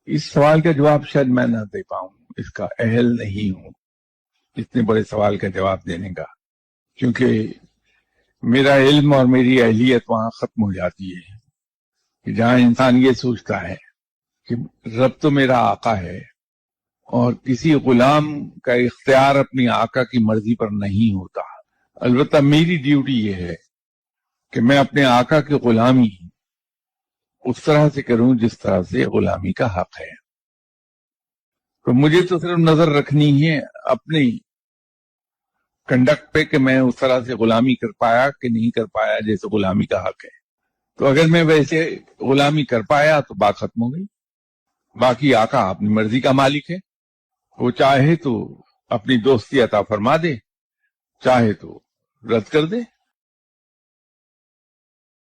इस सवाल का जवाब शायद मैं ना दे पाऊं, इसका अहल नहीं हूं इतने बड़े सवाल का जवाब देने का, क्योंकि मेरा इल्म और मेरी अहलियत वहां खत्म हो जाती है कि जहां इंसान ये सोचता है कि रब तो मेरा आका है और किसी गुलाम का इख्तियार अपनी आका की मर्जी पर नहीं होता। अलबत्ता मेरी ड्यूटी ये है कि मैं अपने आका की गुलामी उस तरह से करूं जिस तरह से गुलामी का हक है। तो मुझे तो सिर्फ नजर रखनी है अपनी कंडक्ट पे कि मैं उस तरह से गुलामी कर पाया कि नहीं कर पाया जैसे गुलामी का हक है। तो अगर मैं वैसे गुलामी कर पाया तो बात खत्म हो गई। बाकी आका अपनी मर्जी का मालिक है, वो चाहे तो अपनी दोस्ती अता फरमा दे, चाहे तो रद्द कर दे।